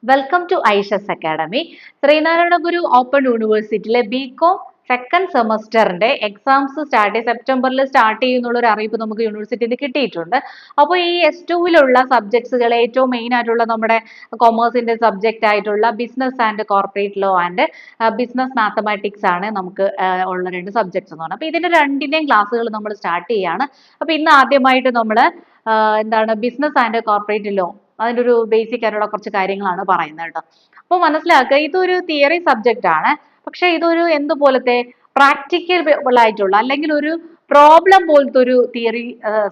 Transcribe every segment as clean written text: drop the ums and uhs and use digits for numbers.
Welcome to Aisha's Academy. Sreenarayana Guru Open യൂണിവേഴ്സിറ്റിയിലെ BCom second സെമസ്റ്ററിന്റെ exams സെപ്റ്റംബറിൽ സ്റ്റാർട്ട് ചെയ്യുന്നുള്ള ഒരു അറിയിപ്പ് നമുക്ക് യൂണിവേഴ്സിറ്റിയിൽ നിന്ന് കിട്ടിയിട്ടുണ്ട്. അപ്പോൾ ഈ S2-ലുള്ള സബ്ജക്ട്സുകൾ ഏറ്റവും മെയിൻ ആയിട്ടുള്ള നമ്മുടെ കൊമേഴ്സിന്റെ സബ്ജക്റ്റ് ആയിട്ടുള്ള business and corporate law and business mathematics ആണ് നമുക്ക് ഉള്ള രണ്ട് സബ്ജക്ട്സ് എന്ന് പറഞ്ഞാൽ. അപ്പോൾ ഇതിന്റെ രണ്ടിന്റെയും ക്ലാസ്സുകൾ നമ്മൾ സ്റ്റാർട്ട് ചെയ്യാണ്. അപ്പോൾ ഇന്ന് ആദ്യമായിട്ട് നമ്മൾ എന്താണ് ബിസിനസ് ആൻഡ് കോർപ്പറേറ്റ് ലോ അതിന്റെ ഒരു ബേസിക് ആയിട്ടുള്ള കുറച്ച് കാര്യങ്ങളാണ് പറയുന്നത് കേട്ടോ. അപ്പോൾ മനസ്സിലാക്കുക, ഇതൊരു തിയറി സബ്ജക്റ്റ് ആണ്. പക്ഷെ ഇതൊരു എന്തുപോലത്തെ പ്രാക്ടിക്കൽ ആയിട്ടുള്ള അല്ലെങ്കിൽ ഒരു പ്രോബ്ലം പോലത്തെ ഒരു തിയറി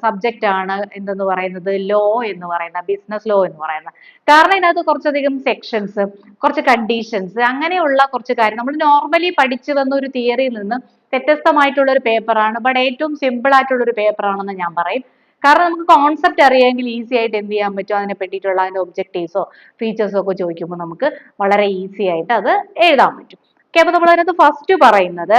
സബ്ജക്റ്റ് ആണ് എന്തെന്ന് പറയുന്നത് ലോ എന്ന് പറയുന്ന ബിസിനസ് ലോ എന്ന് പറയുന്നത്. കാരണം ഇതിനകത്ത് കുറച്ചധികം സെക്ഷൻസ്, കുറച്ച് കണ്ടീഷൻസ്, അങ്ങനെയുള്ള കുറച്ച് കാര്യം നമ്മൾ നോർമലി പഠിച്ചു വന്ന ഒരു തിയറിയിൽ നിന്ന് വ്യത്യസ്തമായിട്ടുള്ള ഒരു പേപ്പറാണ്. ബട്ട് ഏറ്റവും സിമ്പിൾ ആയിട്ടുള്ള ഒരു പേപ്പർ ആണെന്ന് ഞാൻ പറയും. കാരണം നമുക്ക് കോൺസെപ്റ്റ് അറിയാമെങ്കിൽ ഈസി ആയിട്ട് എന്ത് ചെയ്യാൻ പറ്റും, അതിനെ പറ്റിയിട്ടുള്ള അതിന്റെ ഒബ്ജക്റ്റീവ്സോ ഫീച്ചേഴ്സോ ഒക്കെ ചോദിക്കുമ്പോൾ നമുക്ക് വളരെ ഈസി ആയിട്ട് അത് എഴുതാൻ പറ്റും. ഓക്കെ, അപ്പൊ നമ്മൾ അതിനകത്ത് ഫസ്റ്റ് പറയുന്നത്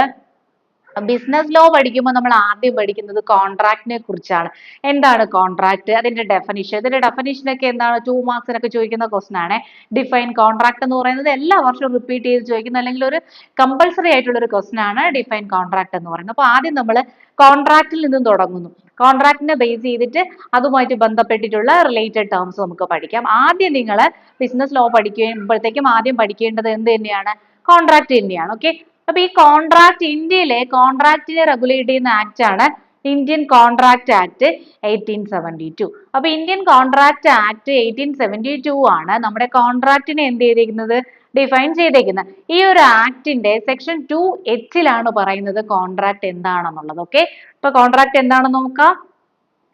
ബിസിനസ് ലോ പഠിക്കുമ്പോൾ നമ്മൾ ആദ്യം പഠിക്കുന്നത് കോൺട്രാക്റ്റിനെ കുറിച്ചാണ്. എന്താണ് കോൺട്രാക്ട്, അതിന്റെ ഡെഫിനിഷൻ. ഇതിന്റെ ഡെഫിനിഷൻ ഒക്കെ എന്താണ്, 2 മാർക്സിനൊക്കെ ചോദിക്കുന്ന ക്വസ്റ്റൻ ആണ്. ഡിഫൈൻ കോൺട്രാക്ട് എന്ന് പറയുന്നത് എല്ലാ വർഷവും റിപ്പീറ്റ് ചെയ്ത് ചോദിക്കുന്ന അല്ലെങ്കിൽ ഒരു കമ്പൽസറി ആയിട്ടുള്ള ഒരു ക്വസ്റ്റൻ ആണ് ഡിഫൈൻ കോൺട്രാക്ട് എന്ന് പറയുന്നത്. അപ്പൊ ആദ്യം നമ്മൾ കോൺട്രാക്റ്റിൽ നിന്നും തുടങ്ങുന്നു. കോൺട്രാക്റ്റിനെ ബേസ് ചെയ്തിട്ട് അതുമായിട്ട് ബന്ധപ്പെട്ടിട്ടുള്ള റിലേറ്റഡ് ടേംസ് നമുക്ക് പഠിക്കാം. ആദ്യം നിങ്ങൾ ബിസിനസ് ലോ പഠിക്കുമ്പോഴത്തേക്കും ആദ്യം പഠിക്കേണ്ടത് എന്ത് തന്നെയാണ്, കോൺട്രാക്ട് തന്നെയാണ്. ഓക്കെ, അപ്പൊ ഈ കോൺട്രാക്ട്, ഇന്ത്യയിലെ കോൺട്രാക്റ്റിനെ റെഗുലേറ്റ് ചെയ്യുന്ന ആക്ട് ആണ് ഇന്ത്യൻ കോൺട്രാക്ട് ആക്ട് 1872. അപ്പൊ ഇന്ത്യൻ കോൺട്രാക്ട് ആക്ട് 1872 ആണ് നമ്മുടെ കോൺട്രാക്റ്റിനെ എന്ത് ചെയ്തിരിക്കുന്നത്, ഡിഫൈൻ ചെയ്തേക്കുന്നത്. ഈ ഒരു ആക്ടിന്റെ സെക്ഷൻ 2H പറയുന്നത് കോൺട്രാക്ട് എന്താണെന്നുള്ളത്. ഓക്കെ, ഇപ്പൊ കോൺട്രാക്ട് എന്താണെന്ന് നോക്കാം.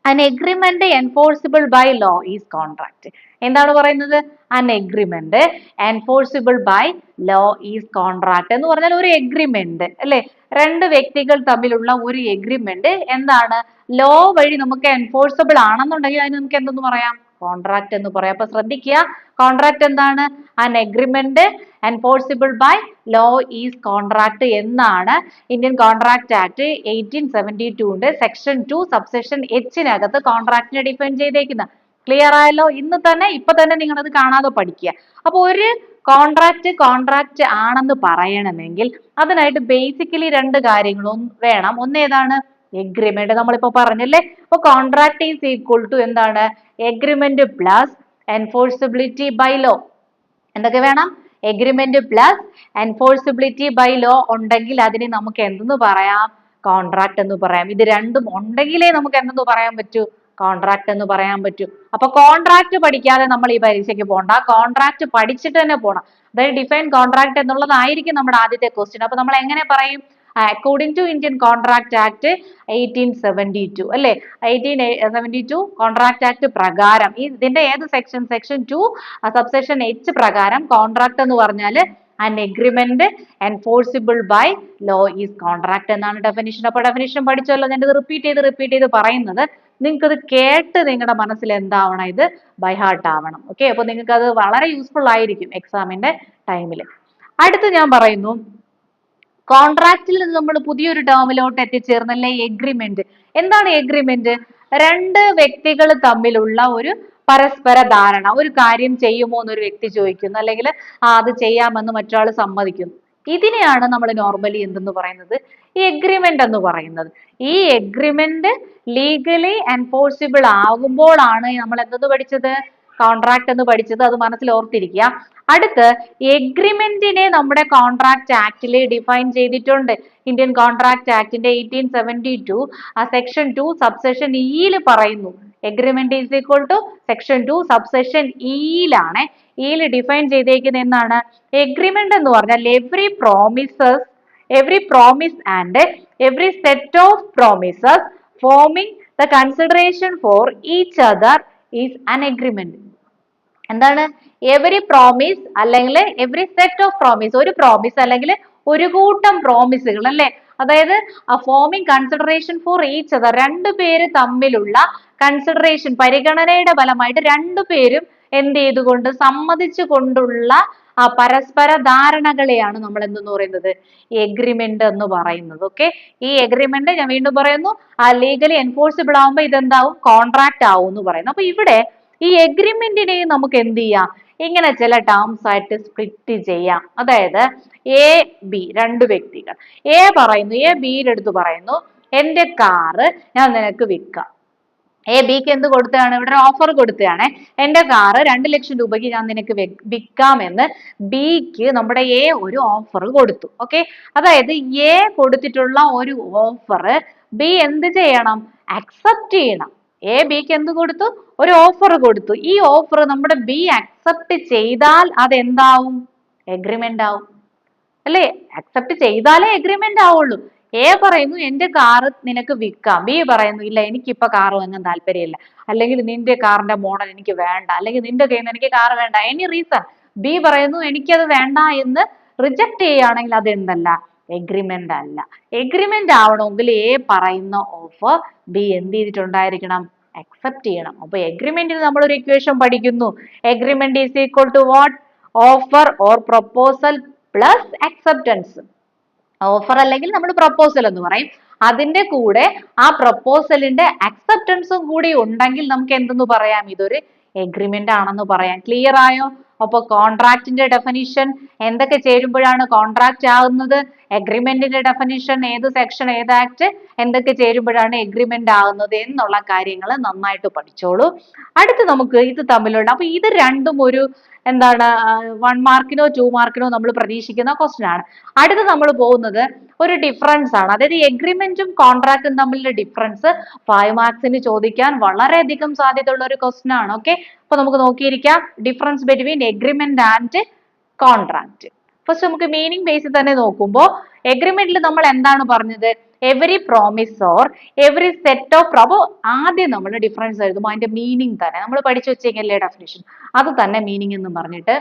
An agreement enforceable by law is contract. എന്താണ് പറയുന്നത്, an agreement enforceable by law is contract എന്ന് പറഞ്ഞാൽ ഒരു എഗ്രിമെന്റ് അല്ലെ, രണ്ട് വ്യക്തികൾ തമ്മിലുള്ള ഒരു എഗ്രിമെന്റ് എന്താണ്, ലോ വഴി നമുക്ക് എൻഫോഴ്സബിൾ ആണെന്നുണ്ടെങ്കിൽ അതിന് നമുക്ക് എന്തെന്ന് പറയാം, കോൺട്രാക്ട് എന്ന് പറയാം. അപ്പൊ ശ്രദ്ധിക്കുക, കോൺട്രാക്ട് എന്താണ്, an agreement enforceable by law is contract എന്നാണ് Indian contract act 1872 section 2 subsection H കോൺട്രാക്റ്റിനെ ഡിഫൈൻ ചെയ്തേക്കുന്നത്. ക്ലിയർ ആയല്ലോ? ഇപ്പൊ തന്നെ നിങ്ങൾ അത് കാണാതെ പഠിക്കുക. അപ്പൊ ഒരു കോൺട്രാക്ട് ആണെന്ന് പറയണമെങ്കിൽ അതിനായിട്ട് ബേസിക്കലി രണ്ട് കാര്യങ്ങളും വേണം. ഒന്ന് ഏതാണ്, എഗ്രിമെന്റ്. നമ്മളിപ്പോ പറഞ്ഞല്ലേ, അപ്പൊ കോൺട്രാക്ട് ഈസ് ഈക്വൽ ടു എന്താണ്, agreement plus enforceability by law. എന്തൊക്കെ വേണം, agreement plus enforceability by law ഉണ്ടെങ്കിൽ അതിനെ നമുക്ക് എന്തെന്ന് പറയാം, കോൺട്രാക്ട് എന്ന് പറയാം. ഇത് രണ്ടും ഉണ്ടെങ്കിലേ നമുക്ക് എന്തെന്ന് പറയാൻ പറ്റൂ, കോൺട്രാക്ട് എന്ന് പറയാൻ പറ്റൂ. അപ്പൊ കോൺട്രാക്ട് പഠിക്കാതെ നമ്മൾ ഈ പരീക്ഷയ്ക്ക് പോകണ്ട, കോൺട്രാക്ട് പഠിച്ചിട്ട് തന്നെ പോകണം. അതായത് ഡിഫൈൻ കോൺട്രാക്ട് എന്നുള്ളതായിരിക്കും നമ്മുടെ ആദ്യത്തെ ക്വസ്റ്റ്യൻ. അപ്പൊ നമ്മൾ എങ്ങനെ പറയും, according to Indian contract act 1872 അല്ലെ, 1872 കോൺട്രാക്ട് ആക്ട് പ്രകാരം ഇതിന്റെ ഏത് സെക്ഷൻ, സെക്ഷൻ 2 സബ്സെക്ഷൻ H പ്രകാരം കോൺട്രാക്ട് എന്ന് പറഞ്ഞാൽ an agreement enforceable by law is contract എന്നാണ് ഡെഫിനിഷൻ. അപ്പൊ ഡെഫിനിഷൻ പഠിച്ചല്ലോ, ഞാനിത് റിപ്പീറ്റ് ചെയ്ത് പറയുന്നത് നിങ്ങൾക്ക് ഇത് കേട്ട് നിങ്ങളുടെ മനസ്സിൽ എന്താവണം, ഇത് ബൈ ഹാർട്ട് ആവണം. ഓക്കെ, അപ്പൊ നിങ്ങൾക്ക് അത് വളരെ യൂസ്ഫുൾ ആയിരിക്കും എക്സാമിന്റെ ടൈമിൽ. അടുത്ത് ഞാൻ പറയുന്നു, കോൺട്രാക്റ്റിൽ നിന്ന് നമ്മൾ പുതിയൊരു ടേമിലോട്ട് എത്തിച്ചേർന്നല്ലേ, എഗ്രിമെന്റ്. എന്താണ് എഗ്രിമെന്റ്, രണ്ട് വ്യക്തികൾ തമ്മിലുള്ള ഒരു പരസ്പര ധാരണ. ഒരു കാര്യം ചെയ്യുമോ എന്നൊരു വ്യക്തി ചോദിക്കുന്നു, അല്ലെങ്കിൽ അത് ചെയ്യാമെന്ന് മറ്റൊരാൾ സമ്മതിക്കുന്നു. ഇതിനെയാണ് നമ്മൾ നോർമലി എന്തെന്ന് പറയുന്നത്, ഈ എഗ്രിമെന്റ് എന്ന് പറയുന്നത്. ഈ എഗ്രിമെന്റ് ലീഗലി എൻഫോഴ്സിബിൾ ആകുമ്പോഴാണ് നമ്മൾ എന്തെന്ന് പഠിച്ചത്, കോൺട്രാക്ട് എന്ന് പഠിച്ചത്. അത് മനസ്സിൽ ഓർത്തിരിക്കുക. അടുത്ത് എഗ്രിമെന്റിനെ നമ്മുടെ കോൺട്രാക്ട് ആക്ടിൽ ഡിഫൈൻ ചെയ്തിട്ടുണ്ട്. ഇന്ത്യൻ കോൺട്രാക്ട് ആക്ടിന്റെ 1872 സെക്ഷൻ 2 സബ്സെക്ഷൻ ഇയിൽ പറയുന്നു, agreement is equal to section 2 subsection ഇയിലാണ്. ഇയിൽ ഡിഫൈൻ ചെയ്തേക്കുന്നത് എന്നാണ്, എഗ്രിമെന്റ് എന്ന് പറഞ്ഞാൽ every promise and every set of promises forming the consideration for each other is an agreement. എന്താണ്, എവറി പ്രോമിസ് അല്ലെങ്കിൽ എവറി സെറ്റ് ഓഫ് പ്രോമിസ്, ഒരു പ്രോമിസ് അല്ലെങ്കിൽ ഒരു കൂട്ടം പ്രോമിസുകൾ അല്ലെ, അതായത് forming consideration for each other, രണ്ടുപേര് തമ്മിലുള്ള കൺസിഡറേഷൻ, പരിഗണനയുടെ ഫലമായിട്ട് രണ്ടുപേരും എന്ത് ചെയ്തുകൊണ്ട്, സമ്മതിച്ചു കൊണ്ടുള്ള പരസ്പര ധാരണകളെയാണ് നമ്മൾ എന്തെന്ന് പറയുന്നത്, എഗ്രിമെന്റ് എന്ന് പറയുന്നത്. ഓക്കെ, ഈ എഗ്രിമെന്റ് ഞാൻ വീണ്ടും പറയുന്നു, ലീഗലി എൻഫോഴ്സിബിൾ ആവുമ്പോൾ ഇതെന്താവും, കോൺട്രാക്ട് ആവും എന്ന് പറയുന്നു. അപ്പൊ ഇവിടെ ഈ എഗ്രിമെന്റിനെ നമുക്ക് എന്ത് ചെയ്യാം, ഇങ്ങനെ ചില ടേംസ് ആയിട്ട് സ്പ്ലിറ്റ് ചെയ്യാം. അതായത് എ ബി രണ്ട് വ്യക്തികൾ, എ പറയുന്നു, എ ബിയുടെ അടുത്ത് പറയുന്നു എന്റെ കാറ് ഞാൻ നിനക്ക് വിൽക്കാം. എ ബിക്ക് എന്ത് കൊടുത്തതാണ്? ഇവിടെ ഒരു ഓഫർ കൊടുത്തതാണ്. എന്റെ കാറ് 2 ലക്ഷം രൂപയ്ക്ക് ഞാൻ നിനക്ക് വിൽക്കാമെന്ന് ബിക്ക് നമ്മുടെ എ ഒരു ഓഫർ കൊടുത്തു. ഓക്കെ, അതായത് എ കൊടുത്തിട്ടുള്ള ഒരു ഓഫർ ബി എന്ത് ചെയ്യണം? അക്സെപ്റ്റ് ചെയ്യണം. എ ബിക്ക് എന്ത് കൊടുത്തു? ഒരു ഓഫർ കൊടുത്തു. ഈ ഓഫർ നമ്മുടെ ബി അക്സെപ്റ്റ് ചെയ്താൽ അത് എന്താവും? എഗ്രിമെന്റ് ആവും അല്ലേ? അക്സെപ്റ്റ് ചെയ്താലേ എഗ്രിമെന്റ് ആവുള്ളൂ. എ പറയുന്നു എന്റെ കാറ് നിനക്ക് വിൽക്കാം, ബി പറയുന്നു ഇല്ല എനിക്കിപ്പോ കാറ് വാങ്ങാൻ താല്പര്യമില്ല, അല്ലെങ്കിൽ നിന്റെ കാറിന്റെ മോഡൽ എനിക്ക് വേണ്ട, അല്ലെങ്കിൽ നിന്റെ കയ്യിൽ നിന്ന് എനിക്ക് കാറ് വേണ്ട, എനി റീസൺ ബി പറയുന്നു എനിക്കത് വേണ്ട എന്ന് റിജക്ട് ചെയ്യുകയാണെങ്കിൽ അത് എന്തല്ല? എഗ്രിമെന്റ് അല്ല. എഗ്രിമെന്റ് ആവണമെങ്കിൽ എ പറയുന്ന ഓഫർ ബി എന്ത് ചെയ്തിട്ടുണ്ടായിരിക്കണം? അക്സെപ്റ്റ് ചെയ്യണം. അപ്പൊ എഗ്രിമെന്റിൽ നമ്മൾ ഒരു ഇക്വേഷൻ പഠിക്കുന്നു. Agreement is equal to what? Offer or proposal plus acceptance. Offer അല്ലെങ്കിൽ നമ്മൾ പ്രൊപ്പോസൽ എന്ന് പറയും. അതിന്റെ കൂടെ ആ പ്രൊപ്പോസലിന്റെ അക്സെപ്റ്റൻസും കൂടി ഉണ്ടെങ്കിൽ നമുക്ക് എന്തെന്ന് പറയാം? ഇതൊരു എഗ്രിമെന്റ് ആണെന്ന് പറയാം. ക്ലിയർ ആയോ? അപ്പൊ കോൺട്രാക്റ്റിന്റെ ഡെഫിനിഷൻ എന്തൊക്കെ ചേരുമ്പോഴാണ് കോൺട്രാക്റ്റ് ആകുന്നത്? എഗ്രിമെന്റിന്റെ ഡെഫിനിഷൻ ഏത് സെക്ഷൻ, ഏത് ആക്ട്, എന്തൊക്കെ ചേരുമ്പോഴാണ് എഗ്രിമെന്റ് ആകുന്നത് എന്നുള്ള കാര്യങ്ങൾ നന്നായിട്ട് പഠിച്ചോളൂ. അടുത്ത് നമുക്ക് ഇത് തമ്മിലുള്ള, അപ്പൊ ഇത് രണ്ടും ഒരു എന്താണ് 1 മാർക്കിനോ 2 മാർക്കിനോ നമ്മൾ പ്രതീക്ഷിക്കുന്ന ക്വസ്റ്റ്യൻ ആണ്. അടുത്ത് നമ്മൾ പോകുന്നത് ഒരു ഡിഫറൻസ് ആണ്. അതായത് എഗ്രിമെന്റും കോൺട്രാക്റ്റും തമ്മിലുള്ള ഡിഫറൻസ് 5 മാർക്സിന് ചോദിക്കാൻ വളരെയധികം സാധ്യതയുള്ള ഒരു ക്വസ്റ്റ്യൻ ആണ്. ഓക്കെ, അപ്പൊ നമുക്ക് നോക്കിയിരിക്കാം difference between agreement and contract. First നമുക്ക് മീനിങ് ബേസിൽ തന്നെ നോക്കുമ്പോൾ എഗ്രിമെന്റിൽ നമ്മൾ എന്താണ് പറഞ്ഞത്? Every promise or every set of pro. ആദ്യം നമ്മൾ ഡിഫറൻസ് എഴുതുമ്പോൾ അതിന്റെ മീനിങ് തന്നെ നമ്മൾ പഠിച്ചു വെച്ചേക്കല്ലേ ഡെഫിനിഷൻ, അത് തന്നെ മീനിങ് എന്ന് പറഞ്ഞിട്ട്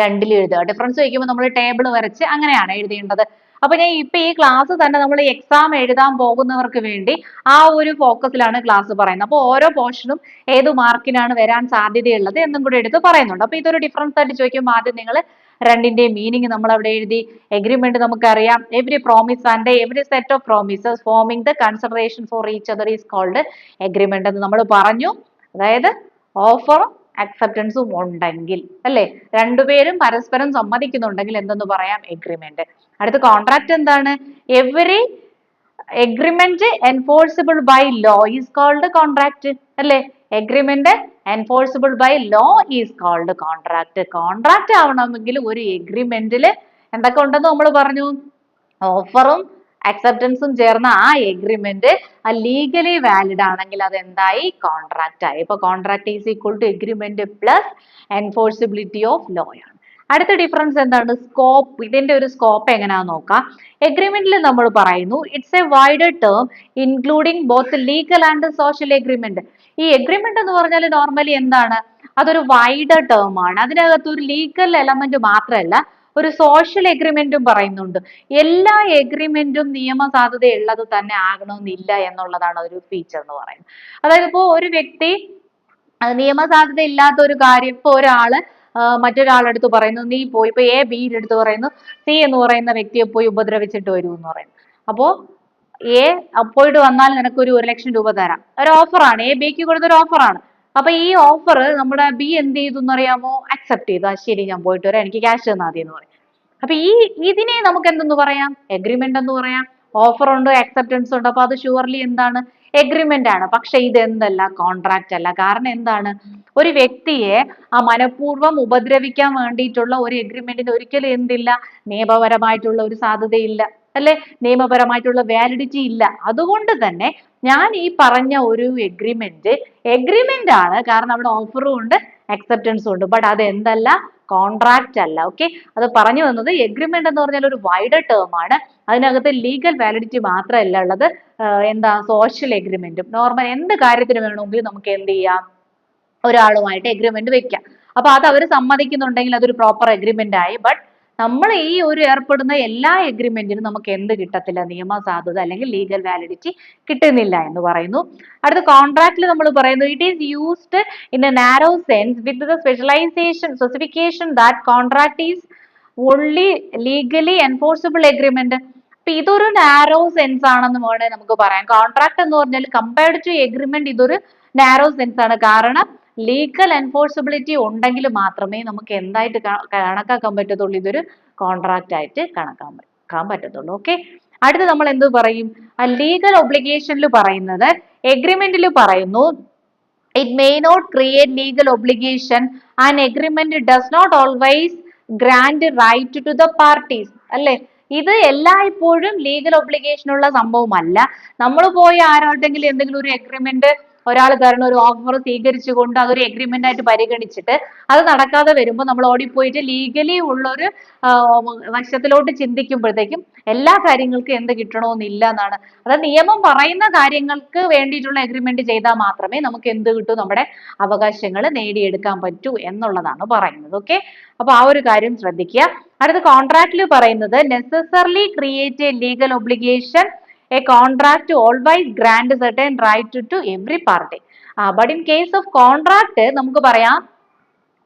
രണ്ടിൽ എഴുതുക. ഡിഫറൻസ് ചോദിക്കുമ്പോൾ നമ്മൾ ടേബിൾ വരച്ച് അങ്ങനെയാണ് എഴുതേണ്ടത്. അപ്പൊ ഞാൻ ഇപ്പൊ ഈ ക്ലാസ് തന്നെ നമ്മൾ എക്സാം എഴുതാൻ പോകുന്നവർക്ക് വേണ്ടി ആ ഒരു ഫോക്കസിലാണ് ക്ലാസ് പറയുന്നത്. അപ്പൊ ഓരോ പോർഷനും ഏത് മാർക്കിനാണ് വരാൻ സാധ്യതയുള്ളത് എന്നും കൂടെ എടുത്ത് പറയുന്നുണ്ട്. അപ്പൊ ഇതൊരു ഡിഫറൻസ് ആയിട്ട് ചോദിക്കുമ്പോൾ ആദ്യം നിങ്ങൾ രണ്ടിന്റെ മീനിങ് നമ്മൾ അവിടെ എഴുതി. എഗ്രിമെന്റ് നമുക്കറിയാം, every promise and every set of promises forming the consideration for each other is called agreement എന്ന് നമ്മൾ പറഞ്ഞു. അതായത് ഓഫറും അക്സെപ്റ്റൻസും ഉണ്ടെങ്കിൽ അല്ലെ, രണ്ടുപേരും പരസ്പരം സമ്മതിക്കുന്നുണ്ടെങ്കിൽ എന്തെന്ന് പറയാം? എഗ്രിമെന്റ്. അടുത്ത കോൺട്രാക്ട് എന്താണ്? Every agreement enforceable by law is called contract അല്ലെ. Agreement enforceable by law is called contract. Contract ആവണമെങ്കിൽ ഒരു എഗ്രിമെന്റിൽ എന്തൊക്കെ ഉണ്ടെന്ന് നമ്മൾ പറഞ്ഞു? ഓഫറും അക്സെപ്റ്റൻസും ചേർന്ന ആ എഗ്രിമെന്റ് ലീഗലി വാലിഡ് ആണെങ്കിൽ അത് എന്തായി? കോൺട്രാക്ട് ആയി. ഇപ്പൊ contract is equal to agreement plus enforceability of law ആണ്. അടുത്ത ഡിഫറൻസ് എന്താണ്? സ്കോപ്പ്. ഇതിന്റെ ഒരു സ്കോപ്പ് എങ്ങനെയാണെന്ന് നോക്കാം. എഗ്രിമെന്റിൽ നമ്മൾ പറയുന്നു it's A wider term including both legal and social agreement. ഈ എഗ്രിമെന്റ് എന്ന് പറഞ്ഞാൽ നോർമലി എന്താണ്? അതൊരു വൈഡർ ടേം ആണ്. അതിനകത്ത് ഒരു ലീഗൽ എലമെന്റ് മാത്രമല്ല, ഒരു സോഷ്യൽ എഗ്രിമെന്റും പറയുന്നുണ്ട്. എല്ലാ എഗ്രിമെന്റും നിയമസാധുതയുള്ളത് തന്നെ ആകണമെന്നില്ല എന്നുള്ളതാണ് ഒരു ഫീച്ചർ എന്ന് പറയുന്നത്. അതായത് ഇപ്പോ ഒരു വ്യക്തി നിയമസാധുത ഇല്ലാത്ത ഒരു കാര്യം, ഇപ്പൊ ഒരാള് മറ്റൊരാളടുത്ത് പറയുന്നു നീ പോയി, ഇപ്പൊ എ ബിയുടെ അടുത്ത് പറയുന്നു സി എന്ന് പറയുന്ന വ്യക്തിയെ പോയി ഉപദ്രവിച്ചിട്ട് വരൂ എന്ന് പറയുന്നു. അപ്പോ എ പോയിട്ട് വന്നാൽ നിനക്ക് ഒരു 1,00,000 രൂപ തരാം, ഒരു ഓഫറാണ്, എ ബിക്ക് കൊടുത്തൊരു ഓഫറാണ്. അപ്പൊ ഈ ഓഫർ നമ്മുടെ ബി എന്ത് ചെയ്തു എന്നറിയാമോ? അക്സെപ്റ്റ് ചെയ്തു. ആ ശരി ഞാൻ പോയിട്ട് വരാം, എനിക്ക് ക്യാഷ് തന്നാൽ മതി എന്ന് പറയും. അപ്പൊ ഇതിനെ നമുക്ക് എന്തെന്ന് പറയാം? എഗ്രിമെന്റ് എന്ന് പറയാം. ഓഫർ ഉണ്ട്, അക്സെപ്റ്റൻസ് ഉണ്ട്, അപ്പൊ അത് ഷുവർലി എന്താണ്? എഗ്രിമെന്റ് ആണ്. പക്ഷെ ഇത് എന്തല്ല? കോൺട്രാക്റ്റ് അല്ല. കാരണം എന്താണ്? ഒരു വ്യക്തിയെ മനഃപൂർവ്വം ഉപദ്രവിക്കാൻ വേണ്ടിയിട്ടുള്ള ഒരു എഗ്രിമെന്റിന് ഒരിക്കലും എന്തില്ല? നിയമപരമായിട്ടുള്ള ഒരു സാധ്യതയില്ല അല്ലെ, നിയമപരമായിട്ടുള്ള വാലിഡിറ്റി ഇല്ല. അതുകൊണ്ട് തന്നെ ഞാൻ ഈ പറഞ്ഞ ഒരു എഗ്രിമെന്റ് ആണ്. കാരണം അവിടെ ഓഫറും ഉണ്ട് അക്സെപ്റ്റൻസും ഉണ്ട്. ബട്ട് അത് എന്തല്ല? കോൺട്രാക്റ്റ് അല്ല. ഓക്കെ, അത് പറഞ്ഞു വന്നത് എഗ്രിമെന്റ് എന്ന് പറഞ്ഞാൽ ഒരു വൈഡർ ടേം ആണ്. അതിനകത്ത് ലീഗൽ വാലിഡിറ്റി മാത്രമല്ല ഉള്ളത്, എന്താ സോഷ്യൽ എഗ്രിമെന്റും. നോർമൽ എന്ത് കാര്യത്തിന് വേണമെങ്കിലും നമുക്ക് എന്ത് ചെയ്യാം? ഒരാളുമായിട്ട് എഗ്രിമെന്റ് വെക്കാം. അപ്പൊ അത് അവർ സമ്മതിക്കുന്നുണ്ടെങ്കിൽ അതൊരു പ്രോപ്പർ എഗ്രിമെന്റ് ആയി. ബട്ട് നമ്മൾ ഈ ഒരു ഏർപ്പെടുന്ന എല്ലാ എഗ്രിമെന്റിനും നമുക്ക് എന്ത് കിട്ടത്തില്ല? നിയമസാധുത അല്ലെങ്കിൽ ലീഗൽ വാലിഡിറ്റി കിട്ടുന്നില്ല എന്ന് പറയുന്നു. അടുത്ത കോൺട്രാക്റ്റിൽ നമ്മൾ പറയുന്നു it is used in A narrow sense with the specification that contract is only legally enforceable agreement. അപ്പൊ ഇതൊരു നാരോ സെൻസ് ആണെന്ന് വേണേ നമുക്ക് പറയാം. കോൺട്രാക്ട് എന്ന് പറഞ്ഞാൽ കമ്പയർഡ് ടു എഗ്രിമെന്റ് ഇതൊരു നാരോ സെൻസ് ആണ്. കാരണം ലീഗൽ എൻഫോഴ്സിബിലിറ്റി ഉണ്ടെങ്കിൽ മാത്രമേ നമുക്ക് എന്തായിട്ട് കണക്കാക്കാൻ പറ്റത്തുള്ളൂ, ഇതൊരു കോൺട്രാക്റ്റ് ആയിട്ട് കണക്കാക്കാൻ പറ്റത്തുള്ളൂ. ഓക്കെ, അടുത്ത് നമ്മൾ എന്ത് പറയും? ലീഗൽ ഒബ്ലിഗേഷനിൽ പറയുന്നത്, എഗ്രിമെന്റിൽ പറയുന്നു, it may not create legal obligation and agreement does not always grant right to the parties. അല്ലെ, ഇത് എല്ലായ്പ്പോഴും ലീഗൽ ഒബ്ലിഗേഷൻ ഉള്ള സംഭവമല്ല. നമ്മൾ പോയി ആരോടെങ്കിലും എന്തെങ്കിലും ഒരു എഗ്രിമെന്റ്, ഒരാൾ തരുന്ന ഒരു ഓഫർ സ്വീകരിച്ചുകൊണ്ട് അതൊരു എഗ്രിമെന്റ് ആയിട്ട് പരിഗണിച്ചിട്ട് അത് നടക്കാതെ വരുമ്പോൾ നമ്മൾ ഓടിപ്പോയിട്ട് ലീഗലി ഉള്ളൊരു വശത്തിലോട്ട് ചിന്തിക്കുമ്പോഴത്തേക്കും എല്ലാ കാര്യങ്ങൾക്കും എന്ത് കിട്ടണമെന്നില്ല എന്നാണ്. അതായത് നിയമം പറയുന്ന കാര്യങ്ങൾക്ക് വേണ്ടിയിട്ടുള്ള എഗ്രിമെന്റ് ചെയ്താൽ മാത്രമേ നമുക്ക് എന്ത് കിട്ടൂ, നമ്മുടെ അവകാശങ്ങൾ നേടിയെടുക്കാൻ പറ്റൂ എന്നുള്ളതാണ് പറയുന്നത്. ഓക്കെ, അപ്പൊ ആ ഒരു കാര്യം ശ്രദ്ധിക്കുക. അടുത്ത കോൺട്രാക്റ്റിൽ പറയുന്നത്, necessarily create a legal obligation, a contract always grant certain right to every party. But in case of contract നമുക്ക് പറയാം,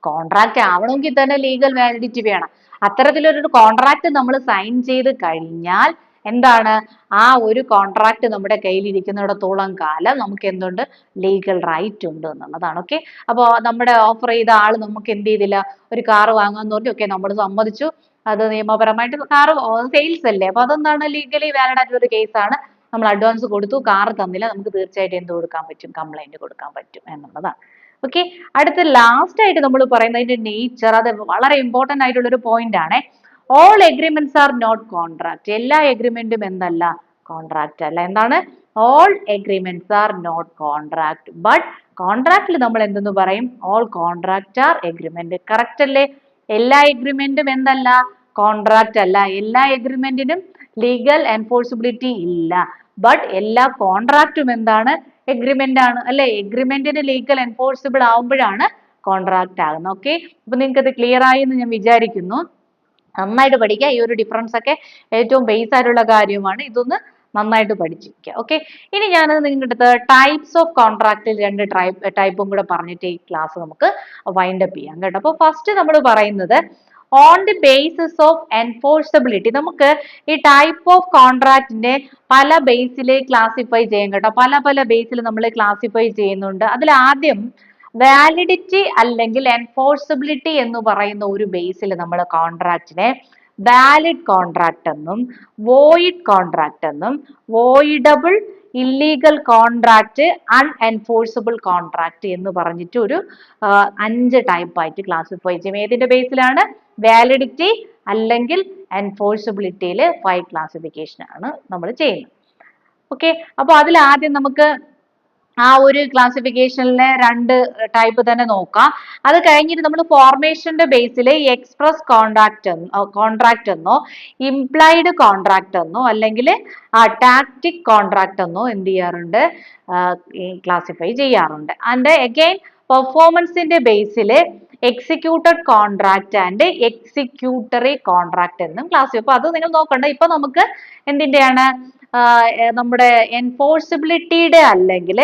കോൺട്രാക്ട് ആവണമെങ്കിൽ തന്നെ ലീഗൽ വാലിഡിറ്റി വേണം. അത്തരത്തിലൊരു കോൺട്രാക്ട് നമ്മൾ സൈൻ ചെയ്ത് കഴിഞ്ഞാൽ എന്താണ്, ആ ഒരു കോൺട്രാക്ട് നമ്മുടെ കയ്യിൽ ഇരിക്കുന്നിടത്തോളം കാലം നമുക്ക് എന്തുണ്ട്, ലീഗൽ റൈറ്റ് ഉണ്ട് എന്നുള്ളതാണ്. ഓക്കെ, അപ്പോൾ നമ്മുടെ ഓഫർ ചെയ്ത ആൾ നമുക്ക് എന്ത് ചെയ്തില്ല, ഒരു കാർ വാങ്ങാന്ന് പറഞ്ഞു. ഓക്കെ, നമ്മൾ സമ്മതിച്ചു, അത് നിയമപരമായിട്ട് കാർ സെയിൽസ് അല്ലേ, അപ്പൊ അതെന്താണ്, ലീഗലി വാലിഡ് ആയിട്ടുള്ള ഒരു കേസാണ്. നമ്മൾ അഡ്വാൻസ് കൊടുത്തു, കാർ തന്നില്ല, നമുക്ക് തീർച്ചയായിട്ടും എന്ത് കൊടുക്കാൻ പറ്റും, കംപ്ലൈന്റ് കൊടുക്കാൻ പറ്റും എന്നുള്ളതാണ്. ഓക്കെ, അടുത്ത ലാസ്റ്റ് ആയിട്ട് നമ്മൾ പറയുന്നതിന്റെ നേച്ചർ, അത് വളരെ ഇമ്പോർട്ടന്റ് ആയിട്ടുള്ള ഒരു പോയിന്റ് ആണ്. All agreements are not contract. എല്ലാ എഗ്രിമെന്റും എന്തല്ല, കോൺട്രാക്ട് അല്ല. എന്താണ്, all agreements are not contract, but കോൺട്രാക്റ്റിൽ നമ്മൾ എന്തെന്ന് പറയും, all contract are agreement. Correct അല്ലേ? എല്ലാ എഗ്രിമെന്റും എന്തല്ല, കോൺട്രാക്ട് അല്ല. എല്ലാ എഗ്രിമെന്റിനും ലീഗൽ എൻഫോഴ്സിബിലിറ്റി ഇല്ല. ബട്ട് എല്ലാ കോൺട്രാക്റ്റും എന്താണ്, എഗ്രിമെന്റ് ആണ് അല്ലെ. എഗ്രിമെന്റിന് ലീഗൽ എൻഫോഴ്സിബിൾ ആവുമ്പോഴാണ് കോൺട്രാക്ട് ആകുന്നത്. ഓക്കെ, അപ്പൊ നിങ്ങൾക്ക് അത് ക്ലിയർ ആയി എന്ന് ഞാൻ വിചാരിക്കുന്നു. നന്നായിട്ട് പഠിക്കുക. ഈ ഒരു ഡിഫറൻസ് ഒക്കെ ഏറ്റവും ബേസ് ആയിട്ടുള്ള കാര്യമാണ്. ഇതൊന്ന് നന്നായിട്ട് പഠിച്ചിരിക്കുക. ഓക്കെ, ഇനി ഞാൻ നിങ്ങളുടെ അടുത്ത് ടൈപ്സ് ഓഫ് കോൺട്രാക്റ്റിൽ രണ്ട് ടൈപ്പും കൂടെ പറഞ്ഞിട്ട് ഈ ക്ലാസ് നമുക്ക് വൈൻഡ് അപ്പ് ചെയ്യാം കേട്ടോ. അപ്പൊ ഫസ്റ്റ് നമ്മൾ പറയുന്നത് on the basis of enforceability. നമുക്ക് ഈ ടൈപ്പ് ഓഫ് കോൺട്രാക്റ്റിനെ പല ബേസിൽ ക്ലാസിഫൈ ചെയ്യാം കേട്ടോ. പല പല ബേസിൽ നമ്മൾ ക്ലാസിഫൈ ചെയ്യുന്നുണ്ട്. അതിൽ ആദ്യം വാലിഡിറ്റി അല്ലെങ്കിൽ എൻഫോഴ്സബിലിറ്റി എന്ന് പറയുന്ന ഒരു ബേസിൽ നമ്മൾ കോൺട്രാക്റ്റിനെ വാലിഡ് കോൺട്രാക്ട് എന്നും വോയിഡ് കോൺട്രാക്ട് എന്നും voidable illegal contract unenforceable contract എന്ന് പറഞ്ഞിട്ട് ഒരു 5 ടൈപ്പ് ആയിട്ട് ക്ലാസിഫൈ ചെയ്യും. ഏതിന്റെ ബേസിലാണ്? വാലിഡിറ്റി അല്ലെങ്കിൽ എൻഫോഴ്സിബിലിറ്റിയിൽ 5 ക്ലാസിഫിക്കേഷൻ ആണ് നമ്മൾ ചെയ്യുന്നത്. ഓക്കെ, അപ്പൊ അതിൽ ആദ്യം നമുക്ക് ആ ഒരു ക്ലാസിഫിക്കേഷനിലെ 2 ടൈപ്പ് തന്നെ നോക്കാം. അത് കഴിഞ്ഞിട്ട് നമ്മൾ ഫോർമേഷന്റെ ബേസിൽ എക്സ്പ്രസ് കോൺട്രാക്ട് എന്നോ ഇംപ്ലൈഡ് കോൺട്രാക്ട് എന്നോ അല്ലെങ്കിൽ ടാക്റ്റിക് കോൺട്രാക്ട് എന്നോ എന്ത് ചെയ്യാറുണ്ട്, ക്ലാസിഫൈ ചെയ്യാറുണ്ട്. ആൻഡ് അഗൈൻ പെർഫോമൻസിന്റെ ബേസിൽ executed contract and executory contract എന്നും ക്ലാസിഫൈ. അപ്പൊ അത് നിങ്ങൾ നോക്കണ്ട. ഇപ്പൊ നമുക്ക് എന്തിന്റെയാണ്, നമ്മുടെ എൻഫോഴ്സിബിലിറ്റിയുടെ അല്ലെങ്കിൽ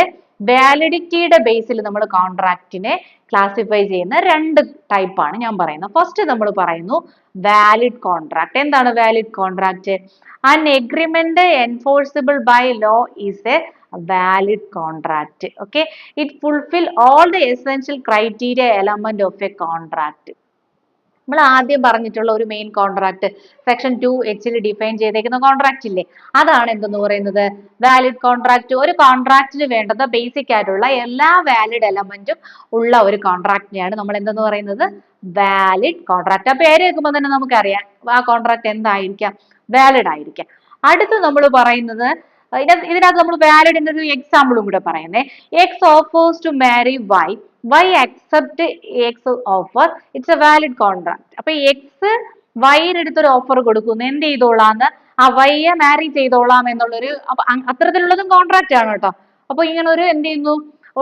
വാലിഡിറ്റിയുടെ ബേസിൽ നമ്മൾ കോൺട്രാക്റ്റിനെ ക്ലാസിഫൈ ചെയ്യുന്ന 2 ടൈപ്പാണ് ഞാൻ പറയുന്നത്. ഫസ്റ്റ് നമ്മൾ പറയുന്നു വാലിഡ് കോൺട്രാക്ട്. എന്താണ് valid contract? An agreement enforceable by law is a valid contract. Okay, it fulfil all the essential criteria element of a contract. നമ്മൾ ആദ്യം പറഞ്ഞിട്ടുള്ള ഒരു main contract section 2H define ചെയ്തേക്കുന്ന കോൺട്രാക്ട് ഇല്ലേ, അതാണ് എന്തെന്ന് പറയുന്നത്, വാലിഡ് കോൺട്രാക്ട്. ഒരു കോൺട്രാക്റ്റിന് വേണ്ടത് ബേസിക് ആയിട്ടുള്ള എല്ലാ വാലിഡ് എലമെന്റും ഉള്ള ഒരു കോൺട്രാക്റ്റിനെയാണ് നമ്മൾ എന്തെന്ന് പറയുന്നത്, വാലിഡ് കോൺട്രാക്ട്. ആ പേര് കേൾക്കുമ്പോൾ തന്നെ നമുക്കറിയാം ആ കോൺട്രാക്ട് എന്തായിരിക്കാം, വാലിഡ് ആയിരിക്കാം. അടുത്ത് നമ്മൾ പറയുന്നത്, ഇതിനകത്ത് നമ്മൾ വാലിഡിന്റെ ഒരു എക്സാമ്പിളും കൂടെ പറയുന്നേ. X offers to marry Y, Y accept X offer, it's a valid contract. അപ്പൊ എക്സ് വൈയുടെ അടുത്തൊരു ഓഫർ കൊടുക്കുന്നു, എന്ത് ചെയ്തോളാന്ന്, ആ വൈയെ മാരി ചെയ്തോളാം എന്നുള്ളൊരു, അപ്പൊ അത്തരത്തിലുള്ളതും കോൺട്രാക്ട് ആണ് കേട്ടോ. അപ്പൊ ഇങ്ങനെ ഒരു എന്ത് ചെയ്യുന്നു,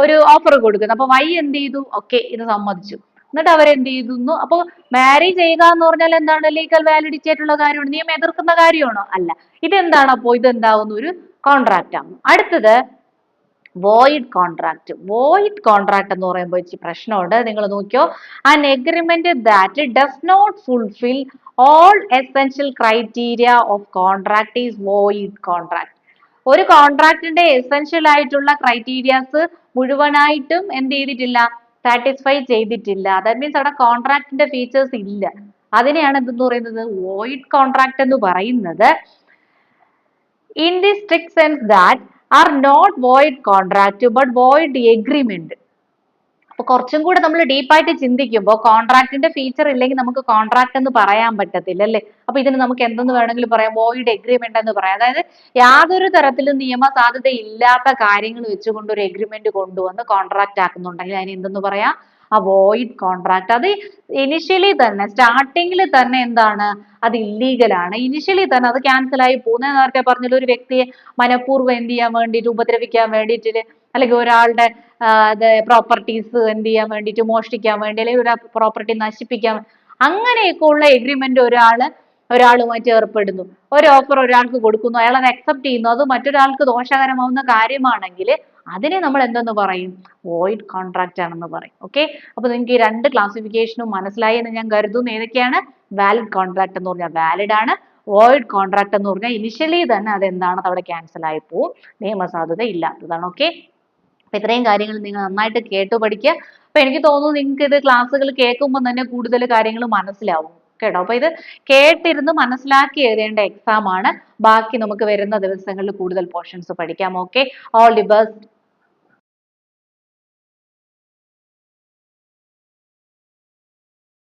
ഒരു ഓഫർ കൊടുക്കുന്നു. അപ്പൊ വൈ എന്ത് ചെയ്തു, ഓക്കെ ഇത് സമ്മതിച്ചു. എന്നിട്ട് അവരെന്ത് ചെയ്യുന്നു, അപ്പൊ മാരി ചെയ്യുക എന്ന് പറഞ്ഞാൽ എന്താണ്, ലീഗൽ വാലിഡിറ്റി ആയിട്ടുള്ള കാര്യമാണ്. നിയമം എതിർക്കുന്ന കാര്യമാണോ? അല്ല. ഇതെന്താണ്, അപ്പോ ഇതെന്താവുന്നു, ഒരു കോൺട്രാക്ട് ആണ്. അടുത്തത് വോയിഡ് കോൺട്രാക്ട്. വോയിഡ് കോൺട്രാക്ട് എന്ന് പറയുമ്പോൾ ഇച്ചിരി പ്രശ്നമുണ്ട്. നിങ്ങൾ നോക്കിയോ, an agreement that does not fulfil all essential criteria of contract is void contract. ഒരു കോൺട്രാക്ടിന്റെ എസെൻഷ്യൽ ആയിട്ടുള്ള ക്രൈറ്റീരിയാസ് മുഴുവനായിട്ടും എന്ത് ചെയ്തിട്ടില്ല, സാറ്റിസ്ഫൈ ചെയ്തിട്ടില്ല. ദാറ്റ് മീൻസ് അവിടെ കോൺട്രാക്ടിന്റെ ഫീച്ചേഴ്സ് ഇല്ല. അതിനെയാണ് എന്തെന്ന് പറയുന്നത്, വോയിഡ് കോൺട്രാക്ട് എന്ന് പറയുന്നത്. In the strict sense that are not void contract but void agreement. അപ്പൊ കുറച്ചും കൂടെ നമ്മൾ ഡീപ്പായിട്ട് ചിന്തിക്കുമ്പോൾ കോൺട്രാക്ടിന്റെ ഫീച്ചർ ഇല്ലെങ്കിൽ നമുക്ക് കോൺട്രാക്ട് എന്ന് പറയാൻ പറ്റത്തില്ല അല്ലേ. അപ്പൊ ഇതിന് നമുക്ക് എന്തെന്ന് വേണമെങ്കിലും പറയാം, വോയിഡ് എഗ്രിമെന്റ് എന്ന് പറയാം. അതായത് യാതൊരു തരത്തിലും നിയമ സാധ്യത ഇല്ലാത്ത കാര്യങ്ങൾ വെച്ചുകൊണ്ട് ഒരു എഗ്രിമെന്റ് കൊണ്ടുവന്ന് കോൺട്രാക്ട് ആക്കുന്നുണ്ടെങ്കിൽ അതിന് എന്തെന്ന് പറയാം, ആ വോയിഡ് കോൺട്രാക്ട്. അത് ഇനിഷ്യലി തന്നെ സ്റ്റാർട്ടിങ്ങിൽ തന്നെ എന്താണ്, അത് ഇല്ലീഗൽ ആണ്. ഇനിഷ്യലി തന്നെ അത് ക്യാൻസൽ ആയി പോകുന്നത്. നേരത്തെ പറഞ്ഞത് ഒരു വ്യക്തിയെ മനഃപൂർവ്വം എന്ത് ചെയ്യാൻ വേണ്ടിയിട്ട്, ഉപദ്രവിക്കാൻ വേണ്ടിയിട്ട്, അല്ലെങ്കിൽ ഒരാളുടെ പ്രോപ്പർട്ടീസ് എന്ത് ചെയ്യാൻ വേണ്ടിയിട്ട്, മോഷ്ടിക്കാൻ വേണ്ടി, അല്ലെങ്കിൽ ഒരു പ്രോപ്പർട്ടി നശിപ്പിക്കാൻ, അങ്ങനെയൊക്കെ ഉള്ള എഗ്രിമെന്റ് ഒരാളുമായിട്ട് ഏർപ്പെടുന്നു, ഒരു ഓഫർ ഒരാൾക്ക് കൊടുക്കുന്നു, അയാൾ അത് അക്സെപ്റ്റ് ചെയ്യുന്നു, അത് മറ്റൊരാൾക്ക് ദോഷകരമാവുന്ന കാര്യമാണെങ്കിൽ അതിനെ നമ്മൾ എന്തെന്ന് പറയും, വോയിഡ് കോൺട്രാക്ട് ആണെന്ന് പറയും. ഓക്കെ, അപ്പൊ നിങ്ങൾക്ക് ഈ രണ്ട് ക്ലാസിഫിക്കേഷനും മനസ്സിലായി എന്ന് ഞാൻ കരുതുന്നു. ഏതൊക്കെയാണ്, വാലിഡ് കോൺട്രാക്ട് എന്ന് പറഞ്ഞാൽ വാലിഡ് ആണ്, വോയിഡ് കോൺട്രാക്ട് എന്ന് പറഞ്ഞാൽ ഇനിഷ്യലി തന്നെ അത് എന്താണ്, അവിടെ ക്യാൻസൽ ആയി പോവും, നിയമസാധുത ഇല്ലാത്തതാണ്. ഓക്കെ, അപ്പൊ ഇത്രയും കാര്യങ്ങൾ നിങ്ങൾ നന്നായിട്ട് കേട്ടു പഠിക്കുക. അപ്പൊ എനിക്ക് തോന്നുന്നു നിങ്ങൾക്ക് ഇത് ക്ലാസ്സുകൾ കേൾക്കുമ്പോൾ തന്നെ കൂടുതൽ കാര്യങ്ങൾ മനസ്സിലാവും കേട്ടോ. അപ്പൊ ഇത് കേട്ടിരുന്ന് മനസ്സിലാക്കി എഴുതേണ്ട എക്സാം ആണ്. ബാക്കി നമുക്ക് വരുന്ന ദിവസങ്ങളിൽ കൂടുതൽ പോർഷൻസ് പഠിക്കാം. Okay, all the best.